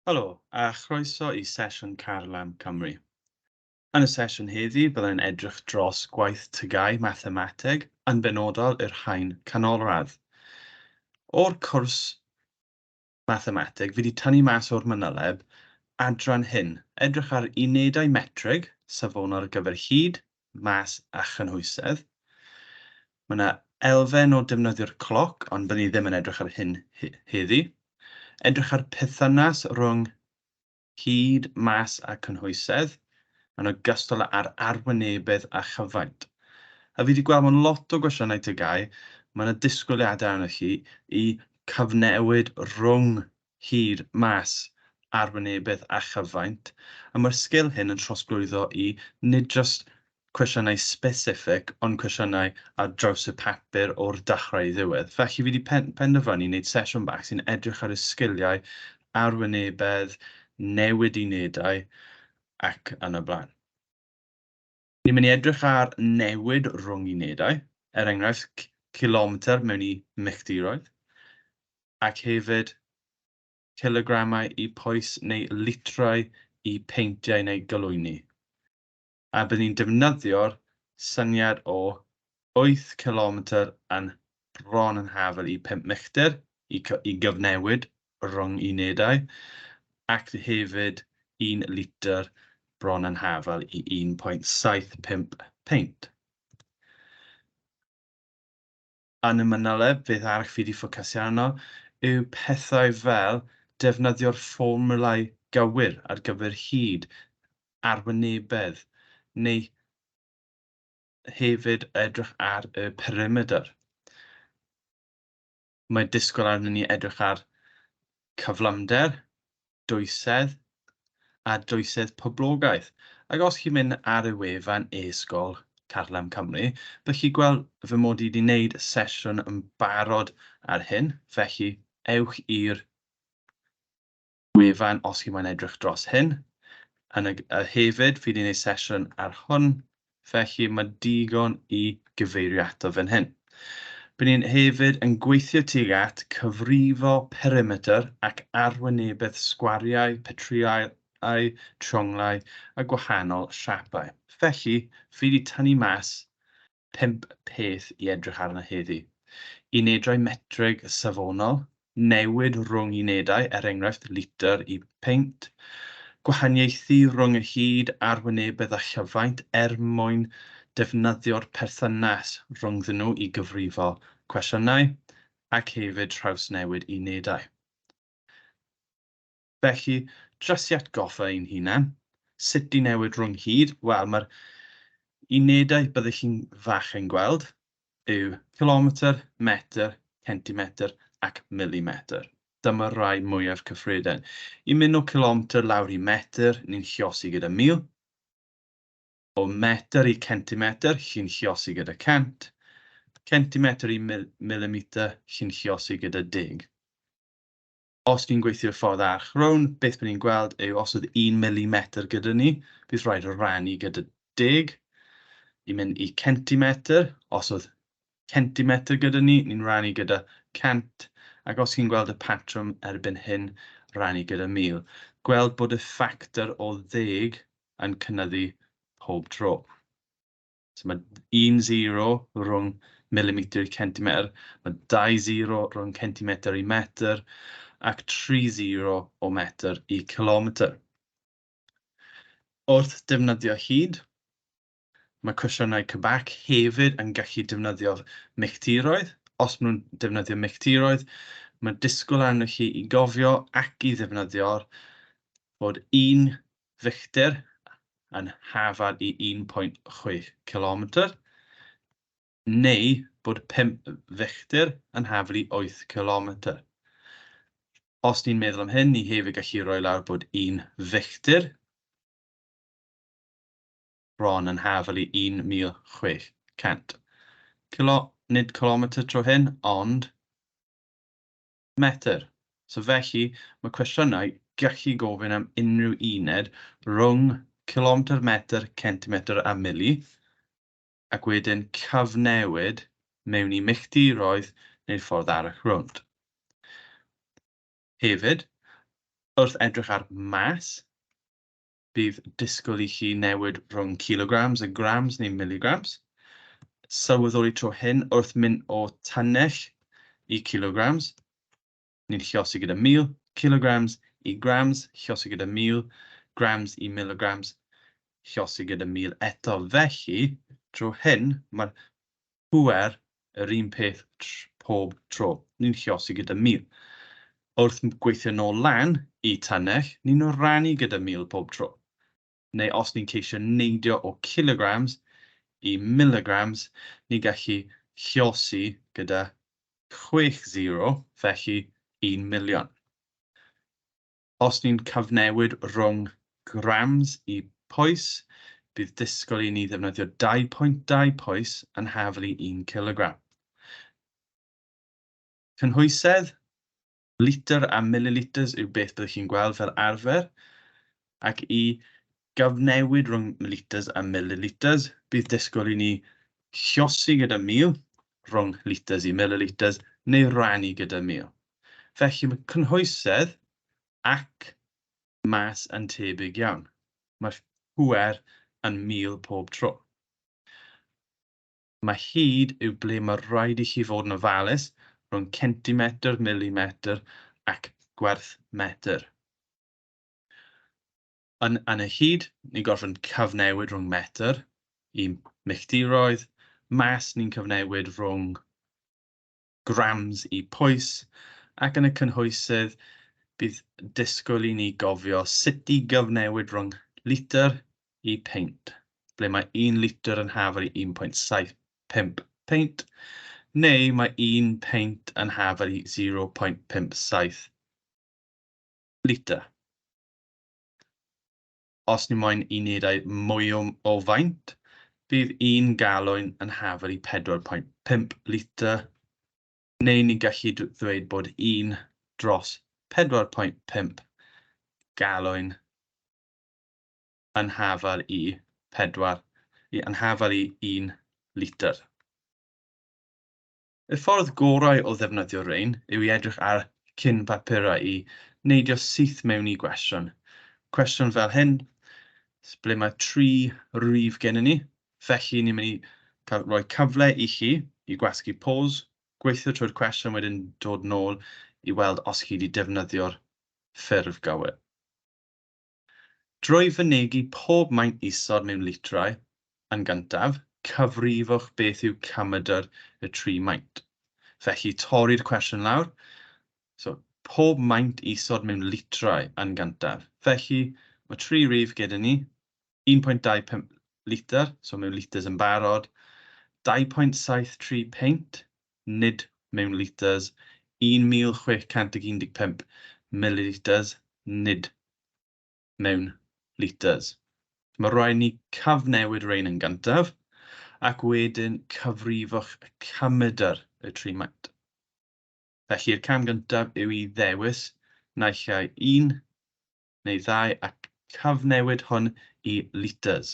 Helo, a chroeso i sesiwn Carlam Cymru. Yn y sesiwn heddi, byddai'n edrych dros gwaith tygau mathemateg yn benodol i'r rhain canolradd. O'r cwrs mathemateg, fi wedi tynnu mas o'r manyleb adran hyn, edrych ar unedau metrig, safonol ar gyfer hyd, mas a chynhwysedd. Mae yna elfen o defnyddio'r cloc, ond byddwn ni ddim yn edrych ar hyn heddi. Edrych ar perthynas rhwng hyd, mas a cynhwysedd, yn ogystal â'r arwynebedd a chyfaint. A fi wedi gweld mewn lot o gwestiynau tygau, mae yna disgwyliadau arnoch chi i cyfnewid rhwng hyd, mas, arwynebedd a chyfaint. A mae'r sgil hyn yn trosglwyddo i nid jyst cwestiynau specific, ond cwestiynau ar draws y papur o'r dechrau i ddiwedd. Felly fi wedi penderfynu i wneud sesiwn bach sy'n edrych ar y sgiliau arwynebedd, newid unedau ac yn y blaen. Ni'n mynd i edrych ar newid rhwng unedau, enghraifft kilometr mewn i milltiroedd, ac hefyd kilogramau i pwys neu litrau i peintiau neu galwyni. A byddwn ni'n defnyddio'r syniad o 8 kilometr yn bron yn hafel i 5 milltir i gyfnewid rhwng unedau, ac hefyd 1 litr bron yn hafel i 1.75 peint. Yn y manyleb, beth arall fi wedi ffocysu arno yw pethau fel defnyddio'r fformulau gywir ar gyfer hyd, arwynebedd, neu hefyd edrych ar y perimeter. Mae disgwyl arno ni edrych ar cyflymder, dwysedd, a dwysedd poblogaidd. Ac os chi'n mynd ar y wefan e-sgol Carlam Cymru, bydd chi'n gweld fy mod i wedi gwneud sesiwn yn barod ar hyn, felly ewch i'r wefan os chi'n mynd edrych dros hyn. Hefyd, fi wedi gwneud sesiwn ar hwn, felly mae digon i gyfeirio ato fan hyn. Bydd ni'n hefyd yn gweithio tuag at cyfrifo perimeter ac arwynebedd sgwariau, petriau, trionglau a gwahanol siapau. Felly, fi wedi tynnu mas 5 peth i edrych arno heddi. Unedau metrig safonol, newid rhwng unedau, enghraifft litr i peint, gwahaniaethu rhwng y hyd, arwynebedd a chyfaint mwyn defnyddio'r perthynas rhwngddyn nhw i gyfrifo cwestiynau, ac hefyd trawsnewid unedau. Felly, jyst i atgoffa ein hunain, sut i newid rhwng hyd? Wel, mae'r unedau byddwch chi'n fach yn gweld yw kilometr, metr, centimetr ac milimetr. Dyma rai mwyaf cyffredin. I mynd o kilometr lawr i metr, ni'n lluosi gyda 1000. O metr i centimetr, chi'n lluosi gyda 100. Centimetr i milimetr, chi'n lluosi gyda 10. Os ni'n gweithio'r ffordd archrwn, beth bydd ni'n gweld yw os oedd 1 milimetr gyda ni, bydd rhaid o rannu gyda 10. I mynd i centimetr, os oedd centimetr gyda ni, ni'n rannu gyda 100. Ac os chi'n gweld y patrwm erbyn hyn, rannu gyda 1000. Gweld bod y ffactor o 10 yn cynyddu pob tro. So mae 1-0 rhwng milimetr i centimetr, mae 2-0 rhwng centimetr i metr, ac 3-0 o metr i kilometr. Wrth defnyddio hyd, mae cwestiynau cybac hefyd yn gallu defnyddio milltiroedd. Os maen nhw'n defnyddio milltiroedd, mae disgwyl arnoch chi i gofio ac i ddefnyddio'r bod 1 filltir yn hafal i 1.6 kilometr, neu bod 5 filltir yn hafal i 8 kilometr. Os ni'n meddwl am hyn, ni hefyd gallu rhoi lawr bod 1 filltir bron yn hafal i 1600. Nid kilometr tro hyn, ond metr. So felly, mae cwestiynau gallu gofyn am unrhyw uned rhwng kilometr, metr, centimetr a mili, ac wedyn cyfnewid mewn i milltiroedd neu'r ffordd arall rownd. Hefyd, Wrth edrych ar mas, bydd disgwyl i chi newid rhwng kilograms a grams neu milligrams. Sylweddoli tro hyn wrth mynd o tynnell i kilograms, ni'n lluosi gyda 1000, kilograms i grams, lluosi gyda 1000, grams i milligrams, lluosi gyda 1000 eto. Felly, tro hyn, mae'r pŵer yr un peth pob tro. Ni'n lluosi gyda 1000. Wrth gweithio nôl lan i tynnell, ni'n rannu gyda 1000 pob tro. Neu os ni'n ceisio neidio o kilograms i milligrams, ni'n gallu lluosi gyda 60, felly 1,000,000. Os ni'n cyfnewid rhwng grams i pwys, bydd disgwyl i ni ddefnyddio 2.2 pwys yn haflu 1 kilogram. Cynhwysedd, litr a milliliters yw beth byddwch chi'n gweld fel arfer, ac i gyfnewid rhwng liters a milliliters, bydd disgwyl i ni lluosi gyda 1000 rhwng liters i milliliters neu rannu gyda 1000. Felly mae cynhwysedd ac mas yn tebyg iawn. Mae'r pŵer yn 1000 pob tro. Mae hyd yw ble mae rhaid i chi fod yn ofalus rhwng centimetr, milimetr ac gwerth metr. Yn y hyd, ni'n gorfod cyfnewid rhwng metr i milltiroedd, mas ni'n cyfnewid rhwng grams i pwys, ac yn y cynhwysydd, bydd disgwyl i ni gofio sut i gyfnewid rhwng litr i peint, ble mae 1 litr yn haflu 1.75 peint, neu mae 1 peint yn haflu 0.57 litr. Os ni moyn unedau mwy o faint, bydd 1 galwyn yn haflu 4.5 litr, neu ni'n gallu dweud bod 1 dros 4.5 galwyn yn hafal i 1 litr. Y ffordd gorau o ddefnyddio rein yw i edrych ar cyn papurau i neidio syth mewn i gwestiwn. Cwestiwn fel hyn, ble mae 3 rhif gennym ni, felly ni'n mynd i roi cyfle i chi i gwasgu pause, gweithio trwy'r cwestiwn wedyn dod nôl i weld os chi wedi defnyddio'r ffurf gywir. Drwy fynegu pob maint isod mewn litrau yn gyntaf, cyfrifwch beth yw cymydr y 3 maint. Felly torri'r cwestiwn lawr. So, pob maint isod mewn litrau yn gyntaf. Felly, mae 3 rhif gyda ni, 1.25 litr, so mewn litrs yn barod, 2.73 peint, nid mewn litrs, 1,615 milliliters, nid mewn litrs. Mae rhaid ni cyfnewid rein yn gyntaf, ac wedyn cyfrifwch cymydr y 3 maint. Felly'r cam gyntaf yw i ddewis naill ai 1 neu 2 ac cyfnewid hwn i litrs.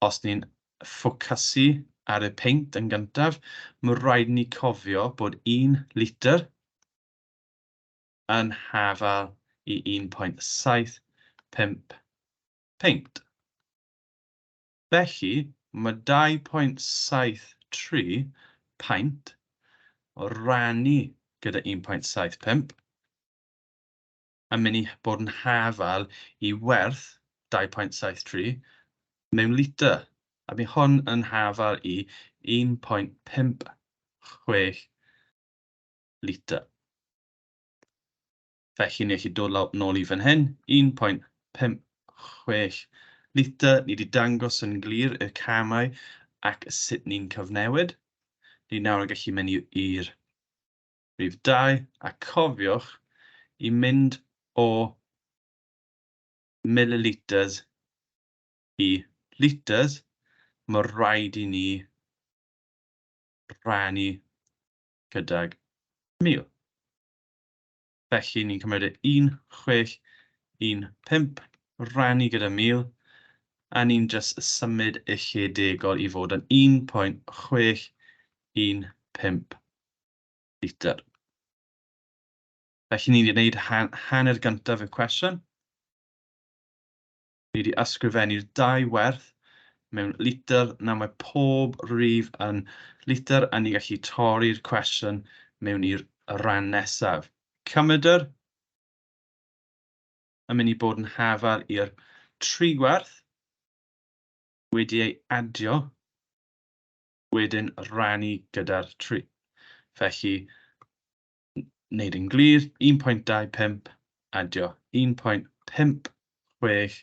Os ni'n ffocysu ar y peint yn gyntaf, mae rhaid ni cofio bod 1 litr yn hafal i 1.75 peint. Felly, mae 2.73 peint o rannu gyda 1.75 yn mynd i bod yn hafal i werth 2.73 mewn litr. A mae hwn yn hafal i 1.56 litr. Felly, ni gallu dod nôl i fan hyn, 1.56 litr. Ni wedi dangos yn glir y camau ac sut ni'n cyfnewid. Ni nawr yn gallu mynd i'r rhif 2 a cofiwch i mynd o milliliters i liters, mae rhaid i ni rannu gydag 1000. Felly ni'n cymryd 1.615 rannu gyda 1000, a ni'n just symud y lle degol i fod yn 1.615 litr. Felly ni wedi gwneud hanner gyntaf y cwestiwn. Ni wedi ysgrifennu'r dau werth mewn litr, na mae pob rhif yn litr, a ni gallu torri'r cwestiwn mewn i'r ran nesaf. Cymydr yn mynd i bod yn hafal i'r 3 gwerth wedi ei adio, wedyn rannu gyda'r 3. Felly, wneud yn glir, 1.25 adio 1.56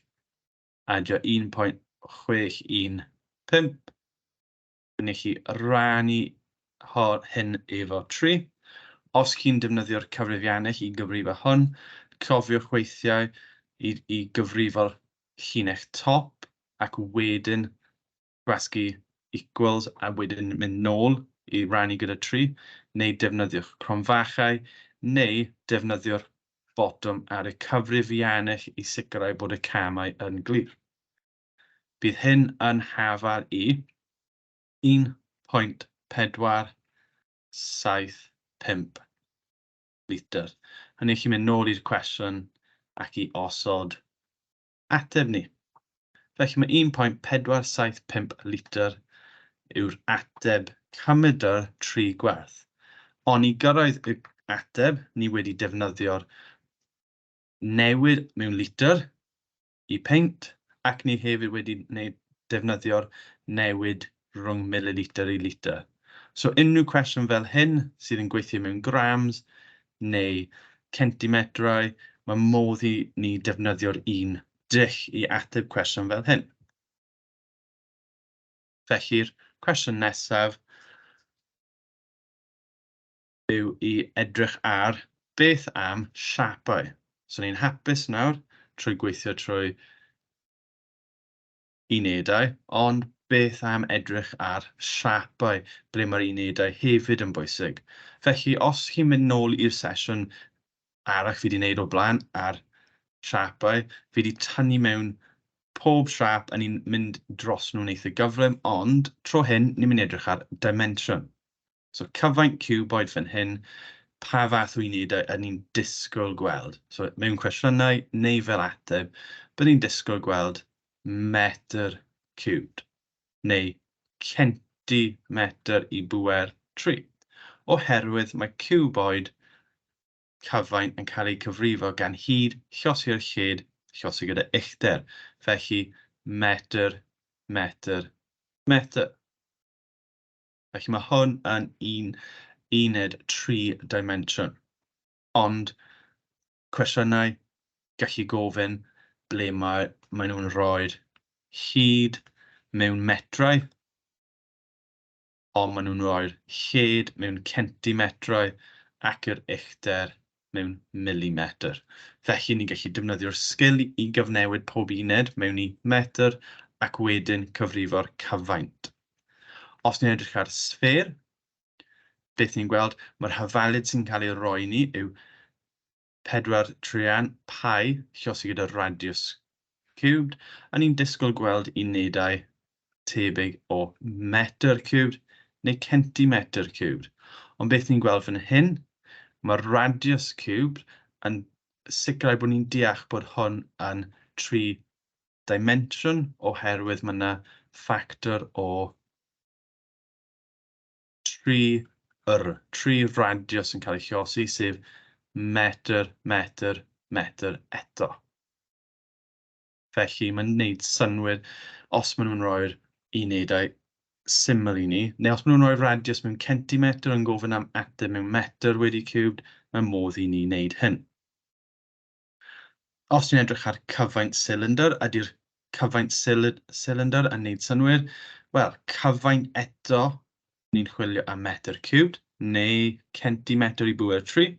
adio 1.615. Ni chi rannu hyn efo 3. Os chi'n defnyddio'r cyfrifiannau i gyfrifo hwn, cofiwch weithiau i gyfrifo'r llinell top ac wedyn gwasgu equals a wedyn mynd nôl i rannu gyda 3, neu defnyddiwch cronfachau, neu defnyddio'r botwm ar y cyfrifiannau i sicrhau bod y camau yn glir. Bydd hyn yn hafal i 1.475 litr. Hynny chi'n mynd nôl i'r cwestiwn ac i osod ateb ni. Felly mae 1.475 litr yw'r ateb cymydr 3 gwerth. Ond i gyrraedd y ateb, ni wedi defnyddio'r newid mewn litr i peint, ac ni hefyd wedi defnyddio'r newid rhwng mililitr i litr. So unrhyw cwestiwn fel hyn sydd yn gweithio mewn grams neu centimetrau, mae modd i ni defnyddio'r un dull i ateb cwestiwn fel hyn. Felly'r cwestiwn nesaf yw i edrych ar beth am siapau. So ni'n hapus nawr trwy gweithio trwy unedau, ond beth am edrych ar siapau, ble mae'r unedau hefyd yn bwysig. Felly, os chi'n mynd nôl i'r sesiwn arall fi wedi wneud o blaen ar siapau, fi wedi tynnu mewn pob siap a ni'n mynd dros nhw'n eitha gyflym, ond tro hyn, ni'n mynd edrych ar dimension. So, cyfaint cuboid fan hyn, pa fath o unedau yn ni'n disgwyl gweld. So, mewn cwestiynau neu fel ateb, bydd ni'n disgwyl gweld metr cubed, neu centimetr i bwer 3. Oherwydd mae cuboid cyfaint yn cael ei cyfrifo gan hyd, llosi'r lled, llosi gyda uchder. Felly, metr, metr, metr. Felly mae hwn yn uned 3 dimension. Ond cwestiynau gallu gofyn ble mae nhw'n rhoi hyd mewn metrau, ond maen nhw'n rhoi'r lled mewn centimetrau ac yr uchder mewn milimetr. Felly ni'n gallu defnyddio'r sgil i gyfnewid pob uned mewn i metr ac wedyn cyfrifo'r cyfaint. Os ni'n edrych ar sffer, beth ni'n gweld, mae'r hafalud sy'n cael ei roi ni yw 4 trian pi llosi gyda'r radiws cubed, a ni'n disgwyl gweld unedau tebyg o metr cubed neu centimetr cubed. Ond beth ni'n gweld fan hyn, mae'r radius cubed yn sicrhau bod ni'n deall bod hwn yn 3 dimension oherwydd mae yna ffactor o 3 radius yn cael ei llosi, sef metr, metr, metr eto. Felly mae'n gwneud synnwyr os maen nhw'n rhoi'r unedau syml i ni, neu os maen nhw'n rhoi radius mewn centimetr yn gofyn am ateb mewn metr wedi cubed, mae modd i ni wneud hyn. Os ni'n edrych ar cyfaint cylinder, ydy'r cyfaint cylinder yn gwneud synnwyr? Wel, cyfaint eto, ni'n chwilio am metr cubed, neu centimetr i bwer 3.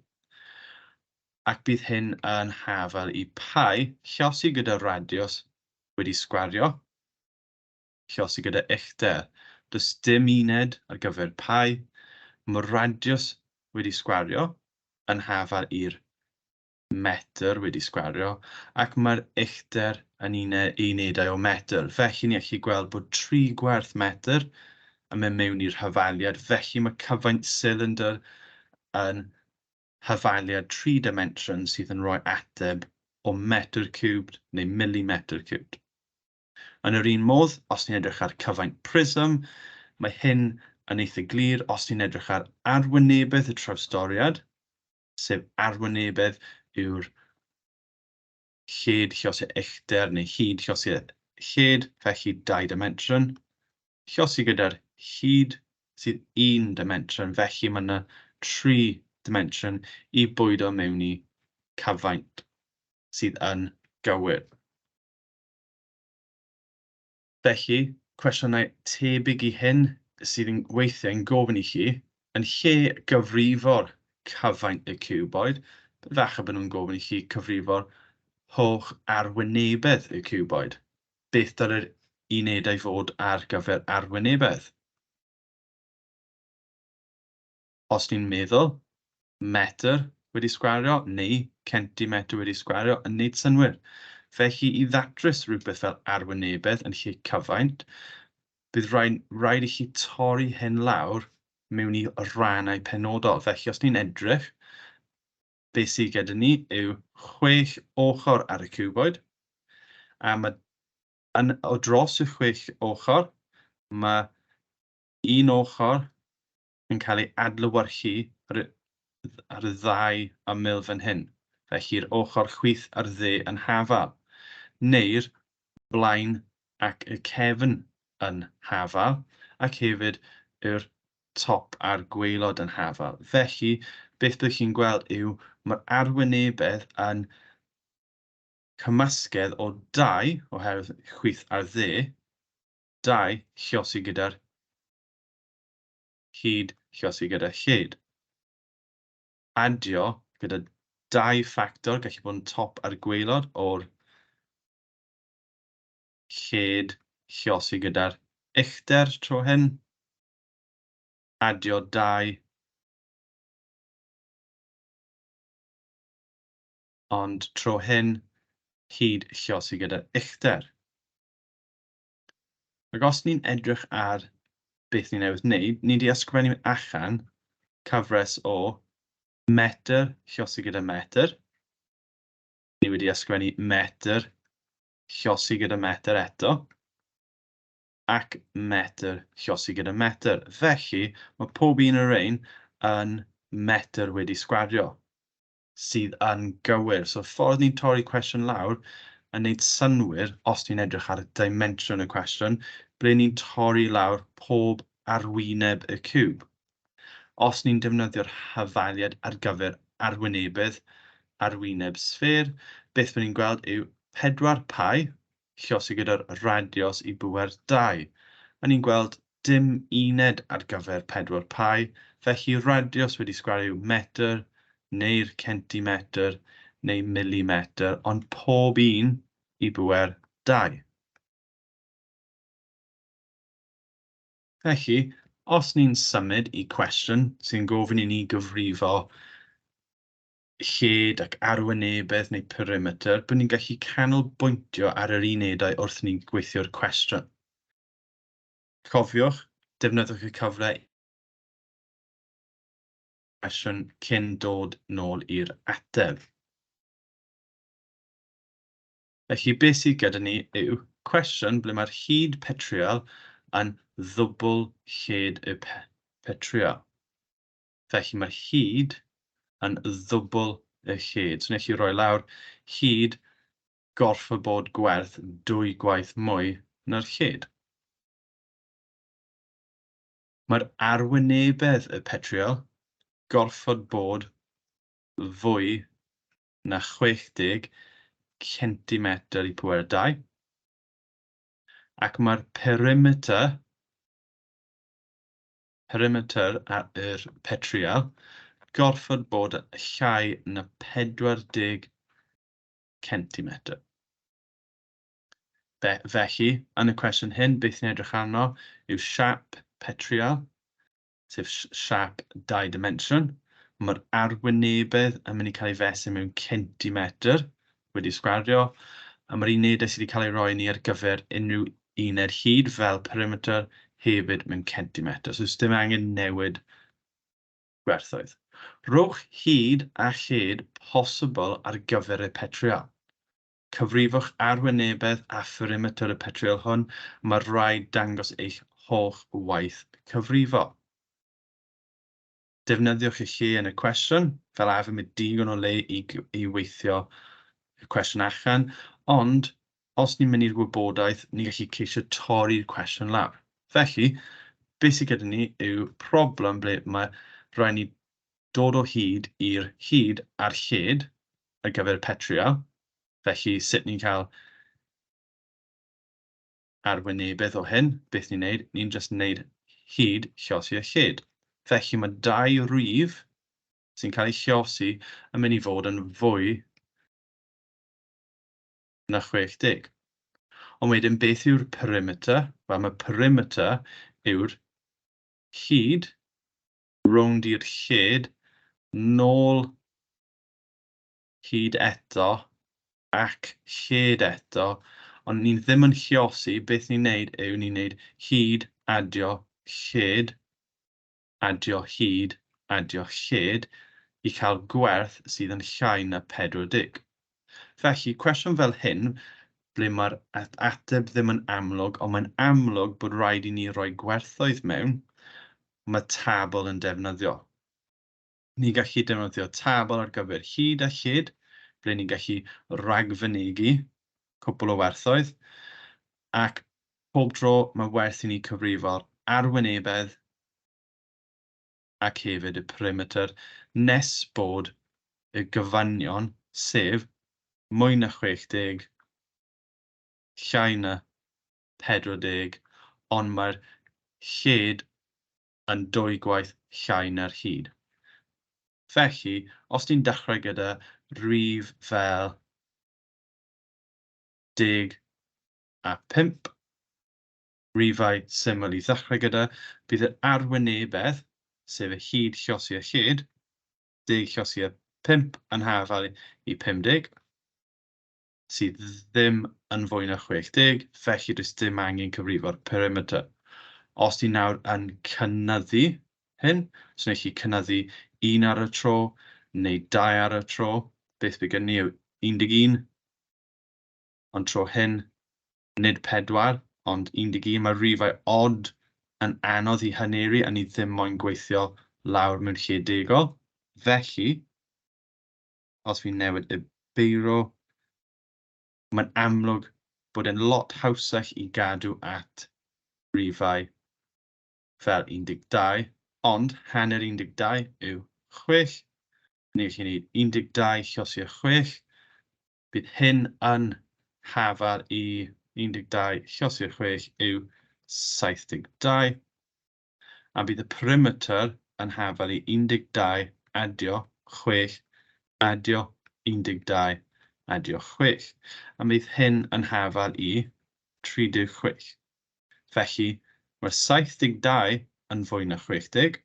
Ac bydd hyn yn hafal i pi llosi gyda radiws wedi sgwario, llosi gyda uchder. Does dim uned ar gyfer pi, mae'r radiws wedi sgwario yn hafal i'r metr wedi sgwario, ac mae'r uchder yn unedau o metr. Felly ni allu gweld bod 3 gwerth metr yn mynd mewn i'r hafaliad, felly mae cyfaint cylinder yn hafaliad 3 dimension sydd yn rhoi ateb o metr cubed neu millimetr cubed. Yn yr un modd, os ni'n edrych ar cyfaint prism, mae hyn yn eitha glir os ni'n edrych ar arwynebedd y trawstoriad, sef arwynebedd yw'r lled lluosau uchder neu hyd lluosau lled, felly 2 dimension. Lluosi gyda'r hyd sydd 1 dimension, felly mae yna 3 dimension i bwydo mewn i cyfaint sydd yn gywir. Felly, cwestiynau tebyg i hyn sydd yn weithiau'n gofyn i chi, yn lle gyfrifo'r cyfaint y cuboid, falle bod nhw'n gofyn i chi cyfrifo'r holl arwynebedd y cuboid. Beth dylai'r unedau fod ar gyfer arwynebedd? Os ni'n meddwl, metr wedi sgwario neu centimetr wedi sgwario yn neud synnwyr. Felly, i ddatrys rhywbeth fel arwynebedd yn lle cyfaint, bydd rhaid i chi torri hyn lawr mewn i rannau penodol. Felly, os ni'n edrych, beth sydd gyda ni yw 6 ochr ar y cuboid, a o dros y 6 ochr, mae un ochr yn cael ei adlewyrchu ar y ddau ymyl fan hyn. Felly'r ochr chwith ar dde yn hafal, neu'r blaen ac y cefn yn hafal, ac hefyd yw'r top a'r gwaelod yn hafal. Felly, beth byddwch chi'n gweld yw mae'r arwynebedd yn cymysgedd o 2, oherwydd chwith ar dde, 2 lluosi gyda'r hyd lluosi gyda lled. Adio gyda 2 ffactor, gallu bod yn top a'r gwaelod o'r lled lluosi gyda'r uchder tro hyn. Adio 2, ond tro hyn, hyd lluosi gyda uchder. Ac os ni'n edrych ar beth ni newydd wneud, ni wedi ysgrifennu allan cyfres o metr lluosi gyda metr. Ni wedi ysgrifennu metr lluosi gyda metr eto, ac metr lluosi gyda metr. Felly, mae pob un o'r ein yn metr wedi sgwario, sydd yn gywir. So, ffordd ni'n torri cwestiwn lawr yn gwneud synnwyr os ni'n edrych ar y dimension y cwestiwn, ble ni'n torri lawr pob arwyneb y cwb. Os ni'n defnyddio'r hafaliad ar gyfer arwyneb sffer, beth byddwn ni'n gweld yw 4 pi lluosi gyda'r radios i bŵer 2. A ni'n gweld dim uned ar gyfer 4 pi, felly radios wedi sgwario metr, neu'r centimetr, neu millimetr, ond pob un i bŵer 2. Felly, os ni'n symud i cwestiwn sy'n gofyn i ni gyfrifo lled ac arwynebedd neu perimeter, byddwn ni'n gallu canolbwyntio ar yr unedau wrth ni'n gweithio'r cwestiwn. Cofiwch, defnyddiwch y cyfle cwestiwn cyn dod nôl i'r ateb. Felly, beth sydd gyda ni yw cwestiwn ble mae'r hyd petriol yn ddwbl lled y petriol. Felly, mae'r hyd yn ddwbl y lled. So, wneud chi roi lawr hyd gorfod bod gwerth 2 gwaith mwy na'r lled. Mae'r arwynebedd y petriol gorfod bod fwy na 60 centimetr i pŵer 2. Ac mae'r perimeter ar yr petriol gorfod bod llai na 40 centimetr. Felly, yn y cwestiwn hyn, beth ni'n edrych arno yw siap petriol, sef siap 2 dimension. Mae'r arwynebedd yn mynd i cael ei fesu mewn centimetr wedi sgwario, a mae'r unedau sydd wedi cael ei roi ni ar gyfer unrhyw uned hyd fel perimeter hefyd mewn centimetr. So, dim angen newid gwerthoedd. Rhowch hyd a lled posibl ar gyfer y petriol. Cyfrifwch arwynebedd a pherimetr y petriol hwn. Mae rhaid dangos eich holl waith cyfrifol. Defnyddiwch y lle yn y cwestiwn, fel arfer mae digon o le i weithio y cwestiwn allan, ond os ni'n mynd i'r gwybodaeth, ni'n gallu ceisio torri'r cwestiwn lawr. Felly, beth sydd gyda ni yw problem ble mae rhaid ni dod o hyd i'r hyd a'r lled ar gyfer y petriol. Felly, sut ni'n cael arwynebedd o hyn? Beth ni'n neud? Ni'n just neud hyd llosi a lled. Felly, mae dau rif sy'n cael ei llosi yn mynd i fod yn fwy na 60. Ond wedyn, beth yw'r perimeter? Wel, mae perimeter yw'r hyd rownd i'r lled, nôl hyd eto, ac lled eto, ond ni'n ddim yn llosi, beth ni'n neud yw ni'n neud hyd, adio, lled, adio, hyd, adio, lled, i cael gwerth sydd yn llai na 40. Felly, cwestiwn fel hyn, ble mae'r ateb ddim yn amlwg, ond mae'n amlwg bod rhaid i ni roi gwerthoedd mewn, mae tabl yn defnyddio. Ni'n gallu defnyddio tabl ar gyfer hyd a lled, ble ni'n gallu ragfynegu cwbl o werthoedd, ac pob tro mae werth i ni cyfrifo'r arwynebedd ac hefyd y perimeter, nes bod y gyfanion, sef mwy na 60, llai na 40, ond mae'r lled yn 2 gwaith llai na'r hyd. Felly, os ni'n dechrau gyda rif fel 10 a 5, rifau syml i ddechrau gyda, bydd yr arwynebedd, sef y hyd llosi a lled, 10 llosi a 5 yn hafal i 50, sydd ddim yn fwy na 60, felly does dim angen cyfrifo'r perimeter. Os ni nawr yn cynyddu hyn, so wneud chi cynyddu 1 ar y tro, neu 2 ar y tro, beth bydd gen ni yw 11, ond tro hyn, nid 4, ond 11, mae rifau od yn anodd i hyneru, a ni ddim moyn gweithio lawr mewn lle degol. Felly, os fi'n newid y beiro, mae'n amlwg bod e'n lot hawsach i gadw at rifau fel 12, ond hanner 12 yw 6. Ni'n gallu gwneud 12 llosi a 6. Bydd hyn yn hafal i 12 llosi a 6 yw 72. A bydd y perimeter yn hafal i 12 adio 6 adio 12 adio 6. A bydd hyn yn hafal i 36. Felly, mae'r 72 yn fwy na 60.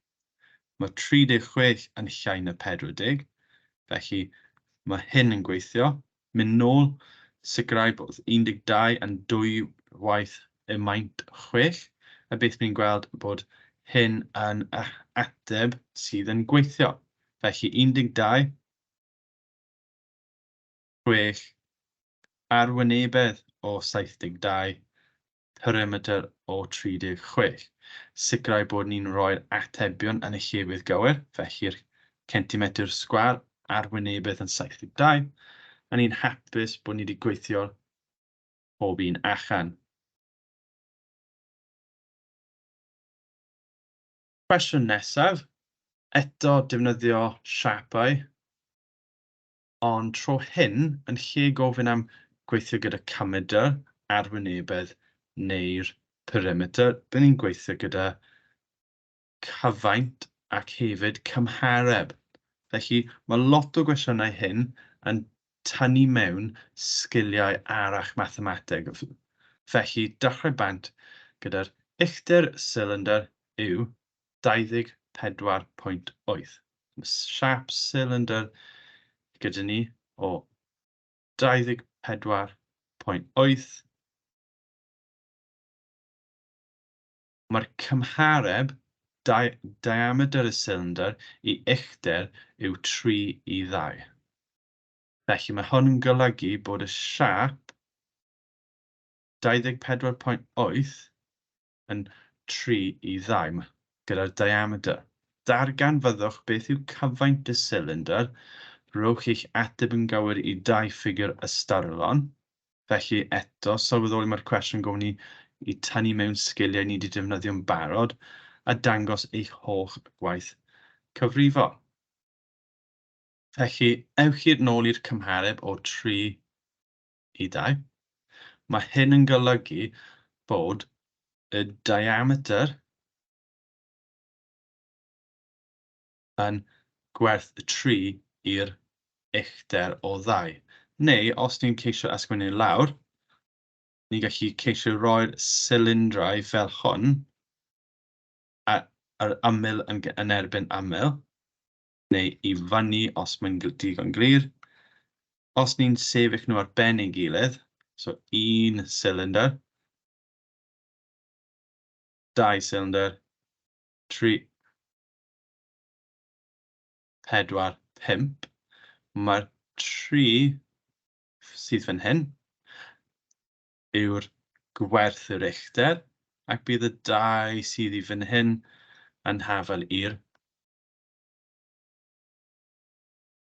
Mae 36 yn llai na 40. Felly, mae hyn yn gweithio. Mynd nôl, sicrhau bod 12 yn 2 waith y maint 6. A beth ni'n gweld bod hyn yn ateb sydd yn gweithio. Felly 12, 6, arwynebedd o 72, perimeter o 36. Sicrhau bod ni'n rhoi'r atebion yn y llefydd gywir, felly'r centimetr sgwâr arwynebedd yn 72, a ni'n hapus bod ni wedi gweithio pob un allan. Cwestiwn nesaf, eto defnyddio siapau, ond tro hyn, yn lle gofyn am gweithio gyda cymydr, arwynebedd neu'r perimeter, bydd ni'n gweithio gyda cyfaint ac hefyd cymhareb. Felly, mae lot o gwestiynau hyn yn tynnu mewn sgiliau arall mathemateg. Felly, dechrau bant gyda'r uchder sylinder yw 24.8. Siap sylinder gyda ni o 24.8. Mae'r cymhareb diameter y cylinder I uchder yw 3 I 2. Felly mae hwn yn golygu bod y siap 24.8 yn 3 I 2 gyda'r diameter. Darganfyddwch beth yw cyfaint y cylinder. Rhowch eich ateb yn gywir I 2 ffigur ystyrlon. Felly eto, sylweddoli mae'r cwestiwn gofyn ni I tynnu mewn sgiliau ni wedi defnyddio'n barod a dangos eich holl gwaith cyfrifol. Felly, ewch i'r nôl i'r cymhareb o 3 I 2. Mae hyn yn golygu bod y diameter yn gwerth 3 i'r uchder o 2. Neu, os ni'n ceisio ysgrifennu lawr, ni'n gallu ceisio roi'r cylindrau fel hwn, a'r ymyl yn erbyn ymyl, neu I fyny os mae'n digon glir. Os ni'n sefyll nhw ar ben ei gilydd, so 1 cylinder, 2 cylinder, 3, 4, 5. Mae'r 3 sydd fan hyn yw'r gwerth yr uchder, ac bydd y 2 sydd I fan hyn yn hafel i'r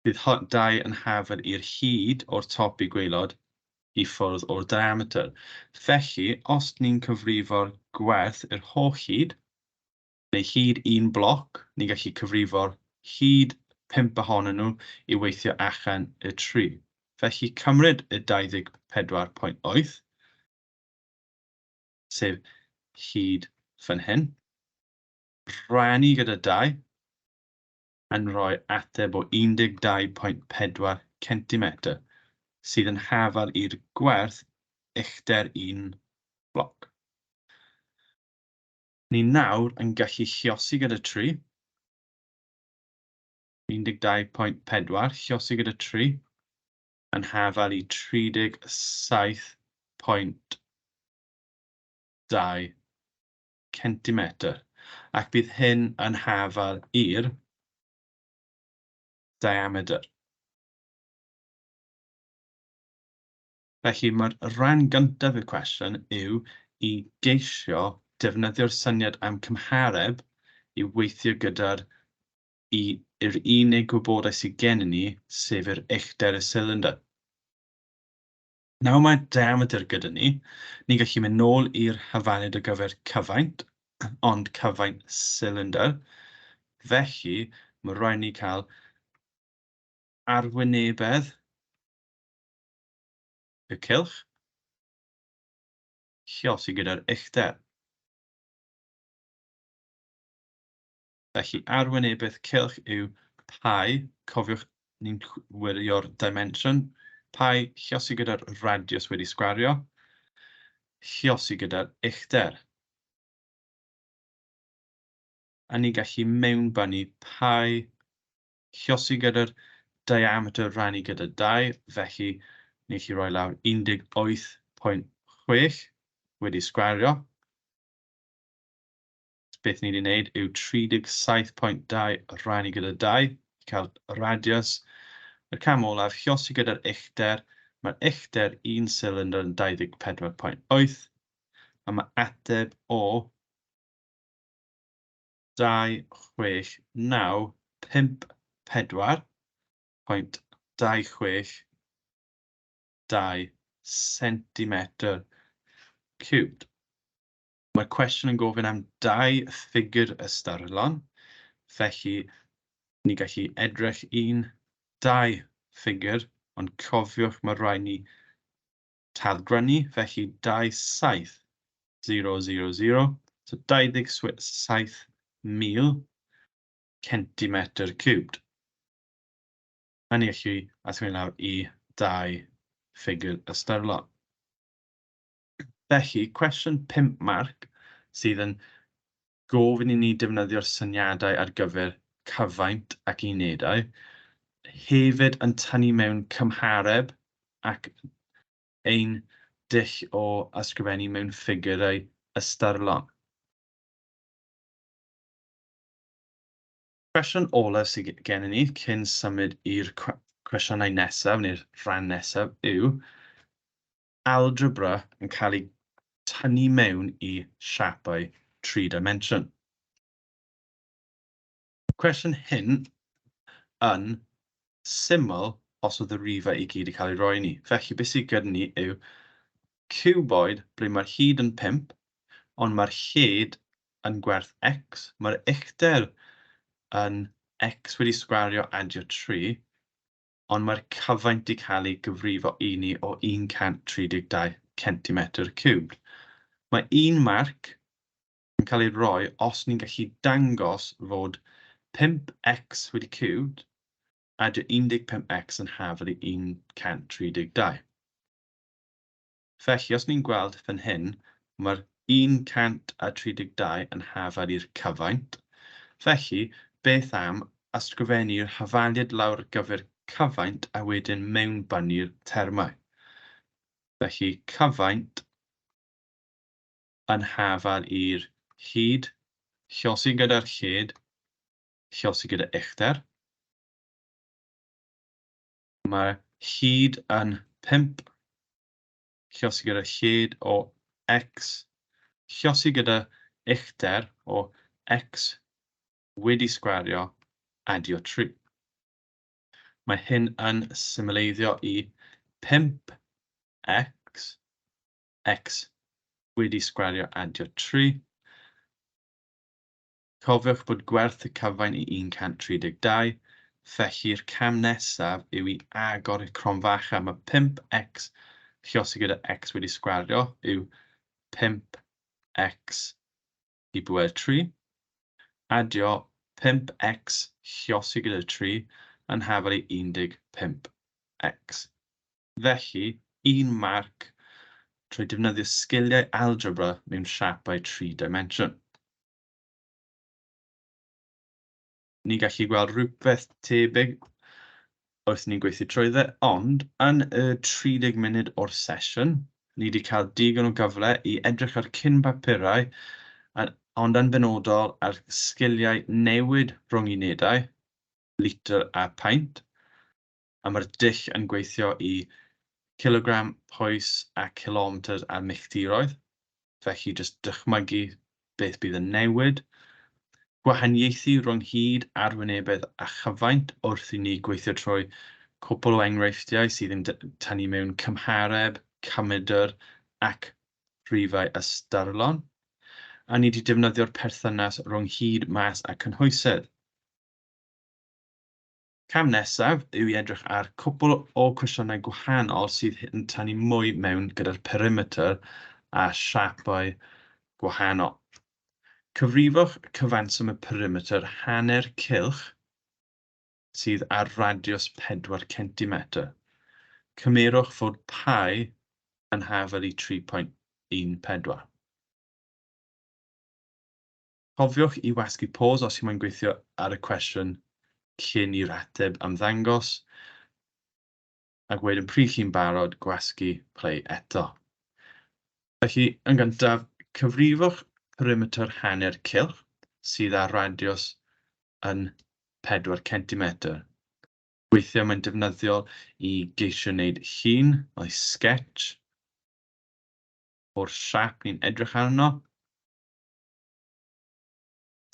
bydd 2 yn hafel i'r hyd o'r top I gwaelod I ffwrdd o'r diameter. Felly, os ni'n cyfrifo'r gwerth yr holl hyd, neu hyd un bloc, ni'n gallu cyfrifo'r hyd 5 ohonyn nhw I weithio allan y 3. Felly, cymryd y 24.8, sef hyd fan hyn, rhannu gyda 2, yn rhoi ateb o 12.4 centimetr, sydd yn hafal i'r gwerth uchder un bloc. Ni nawr yn gallu lluosi gyda 3, 12.4, lluosi gyda 3, yn hafal I 37.2 centimetr, ac bydd hyn yn hafal i'r diameter. Felly mae'r rhan gyntaf y cwestiwn yw I geisio defnyddio'r syniad am cymhareb I weithio gyda'r yr unig gwybodaeth sydd gennym ni, sef yr uchder y cylinder. Nawr mae diameter gyda ni, ni'n gallu mynd nôl i'r hafaliad o gyfer cyfaint, ond cyfaint cylinder. Felly, mae rhaid ni cael arwynebedd y cylch, lluosi gyda'r uchder. Felly, arwynebedd cylch yw pi, cofiwch ni'n wirio'r dimension, pi lluosi gyda'r radius wedi sgwario, lluosi gyda'r uchder. A ni'n gallu mewnbynnu pi lluosi gyda'r diameter rhannu gyda 2, felly ni'n gallu rhoi lawr 18.6 wedi sgwario. Beth ni wedi wneud yw 37.2 rhannu gyda 2, cael radius. Y cam olaf, lluosi gyda'r uchder. Mae'r uchder 1 cylinder yn 24.8, a mae ateb o 2694.262 centimetr cubed. Mae'r cwestiwn yn gofyn am 2 ffigur ystyrlon, felly ni gallu edrych 2 ffigur, ond cofiwch mae rhaid ni talgrynu, felly 27,000, so 27,000 centimetr cubed. A ni gallu ysgrifennu lawr I 2 ffigur ystyrlon. Felly, cwestiwn 5 marc sydd yn gofyn I ni defnyddio'r syniadau ar gyfer cyfaint ac unedau, hefyd yn tynnu mewn cymhareb ac ein dull o ysgrifennu mewn ffigurau ystyrlon. Cwestiwn olaf sydd gennym ni cyn symud i'r cwestiynau nesaf neu'r rhan nesaf yw algebra yn cael ei tynnu mewn i siapau 3 dimension. Cwestiwn hyn yn syml os oedd y rhifau i gyd i cael ei roi ni. Felly, beth sydd gyda ni yw cuboid ble mae'r hyd yn 5, ond mae'r lled yn gwerth x, mae'r uchder yn x wedi sgwario adio 3, ond mae'r cyfaint i cael ei gyfrifo i ni o 132 cm3. Mae un marc yn cael ei roi os ni'n gallu dangos fod 5x wedi cubed adio 15x yn hafod i 132. Felly, os ni'n gweld fan hyn, mae'r 132 yn hafod i'r cyfaint. Felly, beth am ysgrifennu'r hafaliad lawr ar gyfer cyfaint a wedyn mewnbynnu'r termau. Felly, cyfaint yn hafal i'r hyd, llosi gyda'r lled, llosi gyda uchder. Mae hyd yn 5, llosi gyda lled o x, llosi gyda uchder o x wedi sgwario adio 3. Mae hyn yn symleiddio i 5x, x wedi sgwario adio 3. Cofiwch bod gwerth y cyfaint i 132, felly'r cam nesaf yw i agor y cronfacha. Mae 5x llosi gyda x wedi sgwario yw 5x i bwyd 3. Adio 5x llosi gyda 3 yn hafal i 15x. Felly, un marc trwy defnyddio sgiliau algebra mewn siapau 3 dimension. Ni gallu gweld rhywbeth tebyg wrth ni'n gweithio trwyddo, ond yn y 30 munud o'r sesiwn, ni wedi cael digon o gyfle i edrych ar cyn-bapurau, ond yn benodol ar sgiliau newid rhwng unedau, litr a paint, a mae'r dull yn gweithio i kilogram, pwys a kilometr ar milltiroedd. Felly, jyst dychmygu beth bydd yn newid. Gwahaniaethu rhwng hyd, arwynebedd a chyfaint wrth i ni gweithio trwy cwpl o enghreifftiau sydd yn tynnu mewn cymhareb, cymydr ac rhifau ystyrlon. A ni wedi defnyddio'r perthynas rhwng hyd, mas a cynhwysedd. Cam nesaf yw i edrych ar cwpl o cwestiynau gwahanol sydd yn tynnu mwy mewn gyda'r perimeter a siapau gwahanol. Cyfrifwch cyfanswm y perimeter hanner cylch sydd ar radiws 4 cm. Cymerwch fod pi yn hafal i 3.14. Cofiwch i wasgu pause os yw'n gweithio ar y cwestiwn cyn i'r ateb ymddangos, ac wedyn pryd chi'n barod gwasgu play eto. Felly, yn gyntaf, cyfrifwch perimeter hanner cylch sydd ar radiws yn 4 cm. Weithiau mae'n defnyddiol i geisio wneud llun o'i sketch o'r siap ni'n edrych arno.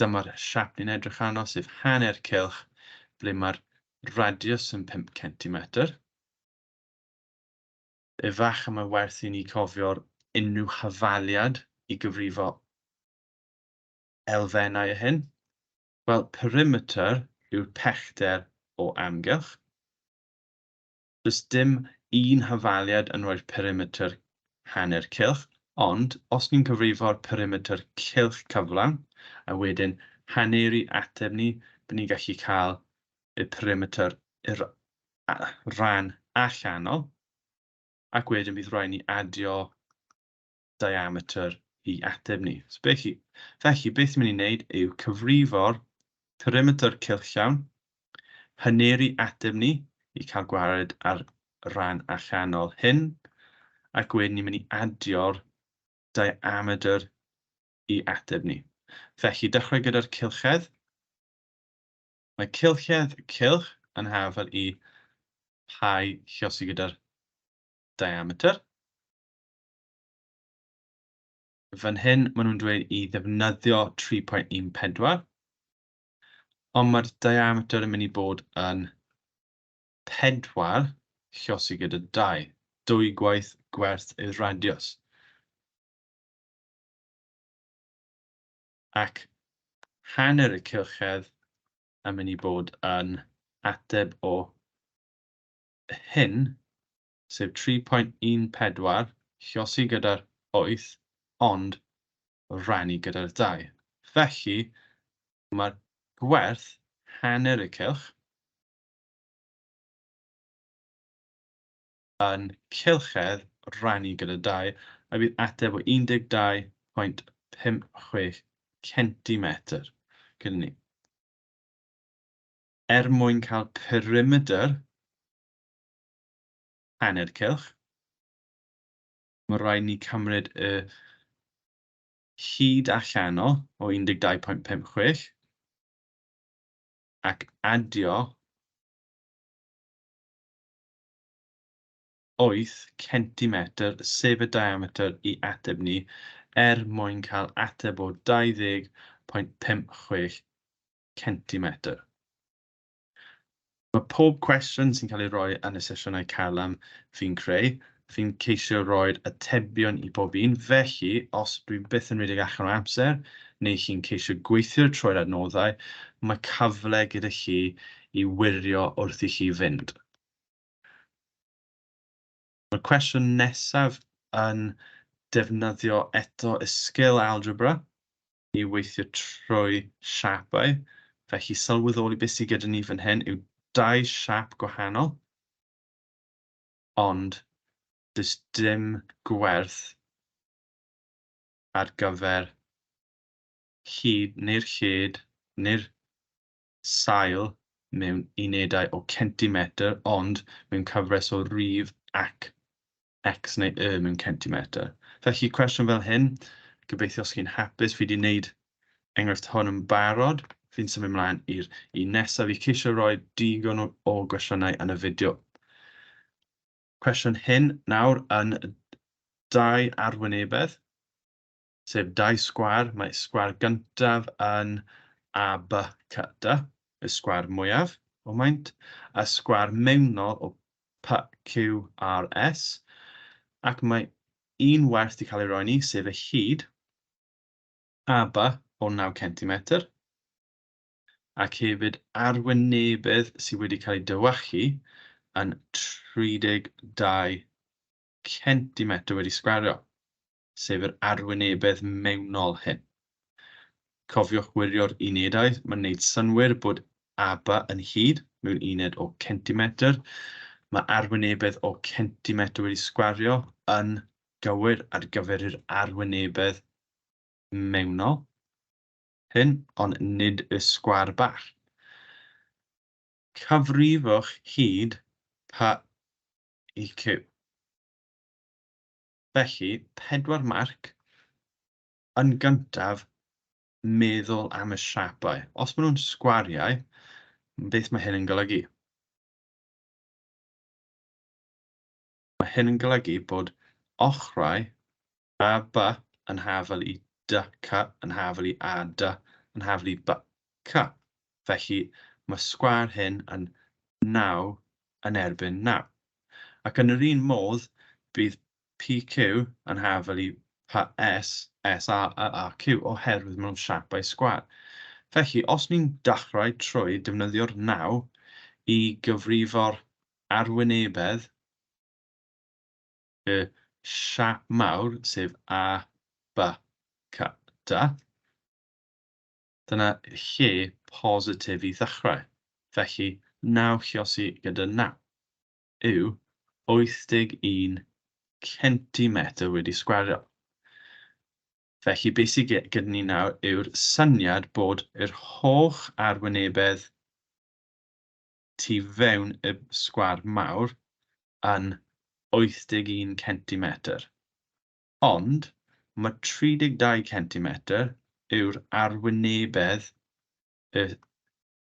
Dyma'r siap ni'n edrych arno, sef hanner cylch, ble mae'r radiws yn 5 cm. Efallai mae werth i ni cofio'r unrhyw hafaliad i gyfrifo elfennau y hyn. Wel, perimeter yw'r pellter o amgylch. Does dim un hafaliad yn rhoi'r perimeter hanner cylch, ond os ni'n cyfrifo'r perimeter cylch cyflawn, a wedyn haneri ateb ni, bydd ni'n gallu cael y perimeter rhan allanol, ac wedyn bydd rhaid ni adio diameter i ateb ni. So felly, beth ni'n mynd i wneud yw cyfrifo'r perimeter cylch llawn, haneri ateb ni i cael gwared ar rhan allanol hyn, ac wedyn ni'n mynd i adio'r diameter i ateb ni. Felly, dechrau gyda'r cylchedd. Mae cylchedd cylch yn hafel I pau lluosi gyda'r diameter. Fan hyn, maen nhw'n dweud I ddefnyddio 3.14, ond mae'r diameter yn mynd I bod yn 4 lluosi gyda 2, 2 gwaith gwerth y radiws. Ac hanner y cylchedd yn mynd I bod yn ateb o hyn, sef 3.14 lluosi gyda'r 8, ond rannu gyda'r 2. Felly, mae'r gwerth hanner y cylch yn cylchedd rannu gyda 2, a bydd ateb o 12.56 centimetr gyda ni. Mwyn cael perimeter hanner cylch, mae rhaid ni cymryd y hyd allanol o 12.56 ac adio 8 centimetr, sef y diameter I ateb ni, mwyn cael ateb o 20.56 centimetr. Mae pob cwestiwn sy'n cael ei roi yn y sesiynau calam fi'n creu, fi'n ceisio roi'r atebion I bob un. Felly, os dwi byth yn rhedeg allan o amser, neu chi'n ceisio gweithio trwy'r adnoddau, mae cyfle gyda chi I wirio wrth I chi fynd. Mae'r cwestiwn nesaf yn defnyddio eto y sgil algebra I weithio trwy siapau. Felly sylweddoli beth sydd gyda ni fan hyn yw 2 siap gwahanol, ond does dim gwerth ar gyfer hyd neu'r lled neu'r sail mewn unedau o centimetr, ond mewn cyfres o rif ac x neu y mewn centimetr. Felly cwestiwn fel hyn, gobeithio os chi'n hapus, fi wedi gwneud enghraifft hwn yn barod. Fi'n symud ymlaen i'r nesaf. Fi ceisio rhoi digon o gwestiynau yn y fideo. Cwestiwn hyn nawr yn 2 arwynebedd, sef 2 sgwar. Mae sgwar gyntaf yn ABCD, y sgwar mwyaf o maint, a sgwar mewnol o PQRS, ac mae un werth wedi cael ei roi ni, sef y hyd AB o 9 centimetr, ac hefyd arwynebedd sydd wedi cael ei dywachu yn 32 centimetr wedi sgwario, sef yr arwynebedd mewnol hyn. Cofiwch wirio'r unedau, mae'n gwneud synwyr bod AB yn hyd mewn uned o centimetr. Mae arwynebedd o centimetr wedi sgwario yn gywir ar gyfer yr arwynebedd mewnol hyn, ond nid y sgwar bach. Cyfrifwch hyd PQ. Felly, 4 marc yn gyntaf meddwl am y siapau. Os maen nhw'n sgwariau, beth mae hyn yn golygu? Mae hyn yn golygu bod ochrau AB yn hafel I DC yn hafel I AD yn hafel I BC. Felly mae sgwar hyn yn 9 yn erbyn 9. Ac yn yr un modd, bydd PQ yn hafel I PS, SA a AQ oherwydd maen nhw'n siapau sgwar. Felly, os ni'n dechrau trwy defnyddio'r 9 I gyfrifo'r arwynebedd y siap mawr, sef ABCD, dyna lle positif I ddechrau. Felly, 9 lluosi gyda 9 yw 81 centimetr wedi sgwario. Felly, beth sydd gyda ni nawr yw'r syniad bod yr holl arwynebedd tu fewn y sgwar mawr yn 81 centimetr. Ond mae 32 centimetr yw'r arwynebedd y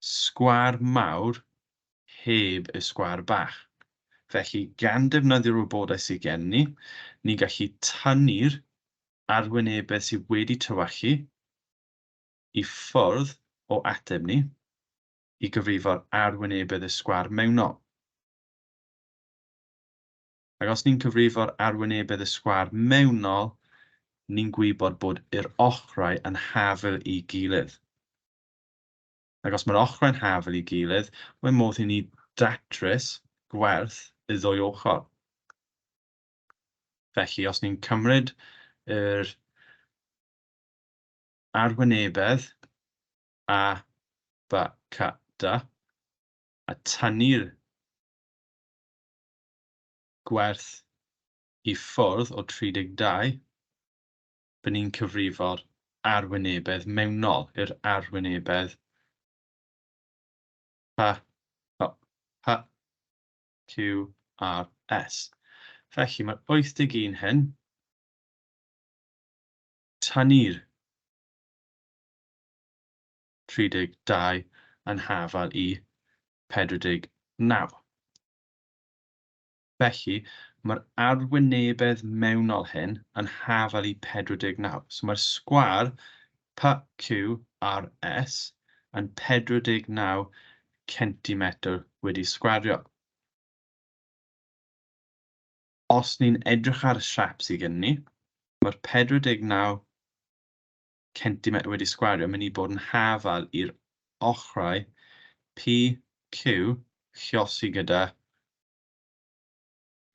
sgwâr mawr heb y sgwâr bach. Felly, gan defnyddio'r wybodaeth sydd gen ni, ni'n gallu tynnu'r arwynebedd sydd wedi tywallu i ffwrdd o ateb ni i gyfrifo'r arwynebedd y sgwâr mewnol. Ac os ni'n cyfrifo'r arwynebedd y sgwâr mewnol, ni'n gwybod bod yr ochrau yn hafel i gilydd. Ac os mae'r ochrau'n hafel i gilydd, mae'n modd i ni datrys gwerth y ddwy ochr. Felly, os ni'n cymryd yr arwynebedd a, b, c, d, a tynnu'r gwerth i ffwrdd o 32, bydd ni'n cyfrifo'r arwynebedd mewnol, yr arwynebedd P, Q, R, S. Felly mae'r 81 hyn tynnu'r 32 yn hafal i 49. Felly, mae'r arwynebedd mewnol hyn yn hafal i 49. So mae'r sgwâr P, Q, R, S yn 49 centimetr wedi sgwario. Os ni'n edrych ar y siap sydd gen ni, mae'r 49 centimetr wedi sgwario yn mynd i bod yn hafal i'r ochrau P, Q, lluosi gyda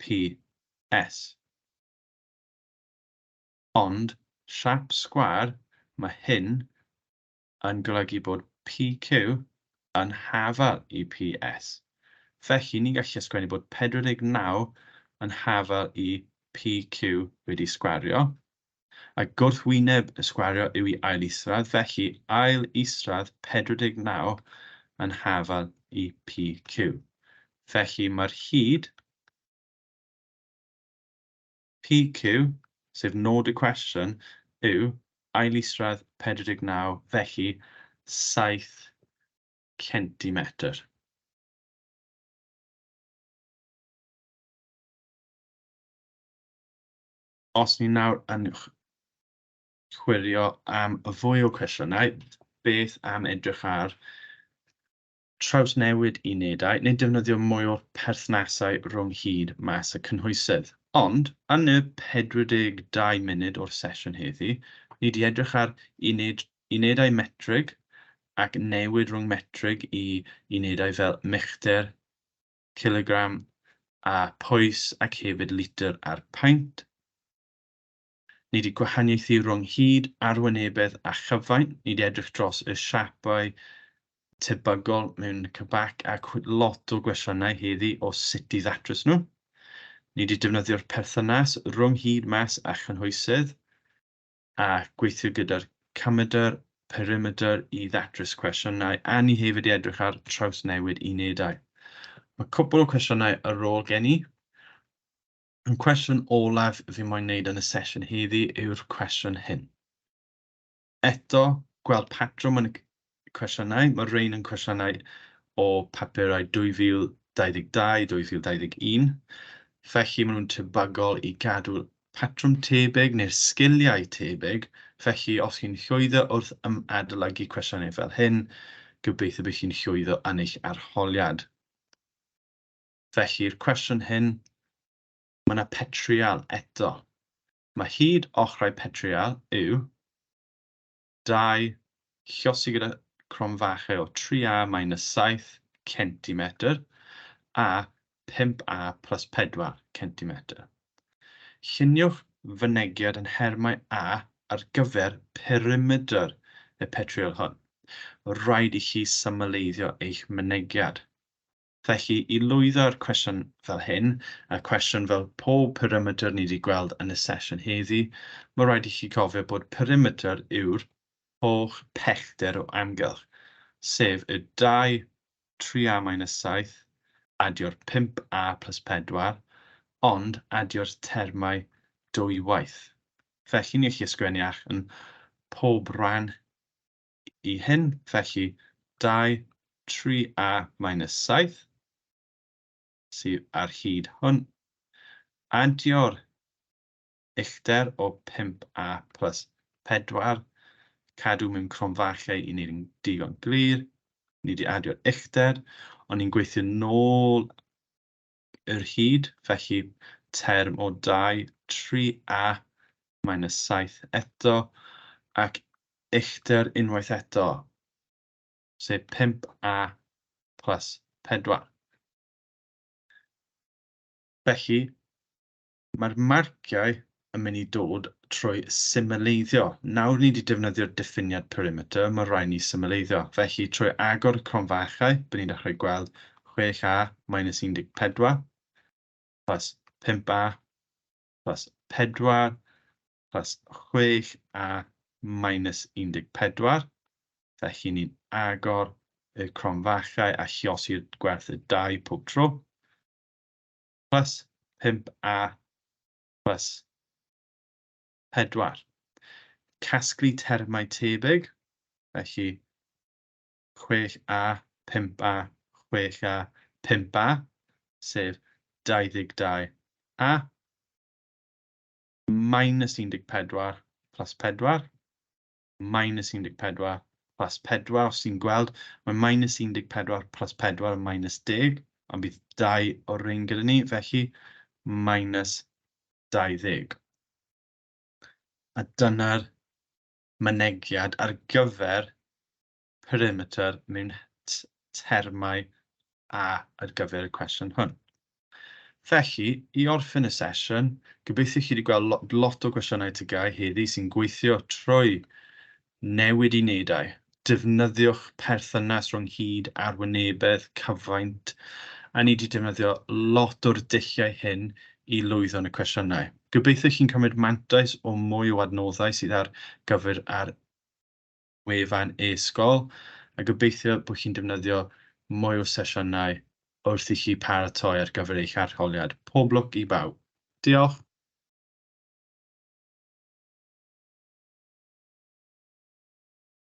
P, S. Ond, siap sgwâr, mae hyn yn golygu bod PQ yn hafal i PS. Felly, ni'n gallu ysgrifennu bod 49 yn hafal i PQ wedi sgwario. A gwrthwyneb y sgwario yw i ail isradd. Felly, ail isradd 49 yn hafal i PQ. Felly, mae'r hyd PQ, sef nod y cwestiwn, yw ail isradd 49, felly 7 centimetr. Os ni nawr yn chwilio am fwy o cwestiynau, beth am edrych ar trawsnewid unedau, neu defnyddio mwy o'r perthnasau rhwng hyd, mas a cynhwysydd. Ond, yn y 42 munud o'r sesiwn heddi, ni wedi edrych ar unedau metrig ac newid rhwng metrig i unedau fel milltir, kilogram a pwys ac hefyd litr a'r paint. Ni wedi gwahaniaethu rhwng hyd, arwynebedd a chyfaint. Ni wedi edrych dros y siapau tebygol mewn cybac ac lot o gwestiynau heddi o sut i ddatrys nhw. Ni wedi defnyddio'r perthynas rhwng hyd, mas a chynhwysydd a gweithio gyda'r cymydr, perimetr i ddatrys cwestiynau a ni hefyd wedi edrych ar trawsnewid unedau. Mae cwbl o cwestiynau ar ôl gen i. Y cwestiwn olaf fi moyn wneud yn y sesiwn heddi yw'r cwestiwn hyn. Eto, gweld patrwm yn y cwestiynau. Mae rhain yn cwestiynau o papurau 2022-2021. Felly maen nhw'n tebygol i gadw patrwm tebyg neu'r sgiliau tebyg. Felly os chi'n llwyddo wrth adolygu cwestiynau fel hyn, gobeithio bydd chi'n llwyddo yn eich arholiad. Felly'r cwestiwn hyn, mae yna petrial eto. Mae hyd ochrau petrial yw 2 lluosi gyda cromfachau o 3a minus 7 centimetr a 5a plus 4 centimetr. Lluniwch fynegiad yn hermau a ar gyfer perimetr y petriol hwn. Rhaid i chi symleiddio eich mynegiad. Felly, i lwyddo'r cwestiwn fel hyn, a cwestiwn fel pob perimetr ni wedi gweld yn y sesiwn heddi, mae rhaid i chi cofio bod perimetr yw'r holl pellter o amgylch, sef y 2 3a minus 7 adio'r 5a plus 4, ond adio'r termau dwywaith. Felly ni allu ysgrifennu yn pob rhan i hyn, felly 2 3a minus 7, sydd ar hyd hwn. Adio'r uchder o 5a plus 4. Cadw mewn cronfachau i wneud yn digon glir. Ni wedi adio'r uchder, ond ni'n gweithio nôl yr hyd, felly term o 2, 3a minus 7 eto, ac uchder unwaith eto, sef 5a plus 4. Felly, mae'r marciau yn mynd i dod trwy symleiddio. Nawr ni wedi defnyddio'r diffiniad perimeter, mae rhaid ni symleiddio. Felly, trwy agor y cronfachau, bydd ni'n dechrau gweld 6a minus 14 plus 5a plus 4 plus 6a minus 14. Felly, ni'n agor y cronfachau a llosi'r gwerth y 2 pob tro. Plus 5a plus 4. Casglu termau tebyg, felly 6a, 5a, 6a, 5a, sef 22a, minus 14 plus 4, minus 14 plus 4. Os ti'n gweld, mae minus 14 plus 4 yn minus 10, ond bydd 2 o'r rhain gyda ni, felly minus 20. A dyna'r mynegiad ar gyfer perimeter mewn termau a ar gyfer y cwestiwn hwn. Felly, i orffen y sesiwn, gobeithio chi wedi gweld lot o gwestiynau TGAU heddi sy'n gweithio trwy newid unedau. Defnyddiwch perthynas rhwng hyd, arwynebedd, cyfaint, a ni wedi defnyddio lot o'r dulliau hyn i lwyddo yn y cwestiynau. Gobeithio chi'n cymryd mantais o mwy o adnoddau sydd ar gyfer ar wefan e-sgol, a gobeithio bod chi'n defnyddio mwy o sesiynau wrth i chi paratoi ar gyfer eich arholiad. Pob lwc i bawb. Diolch.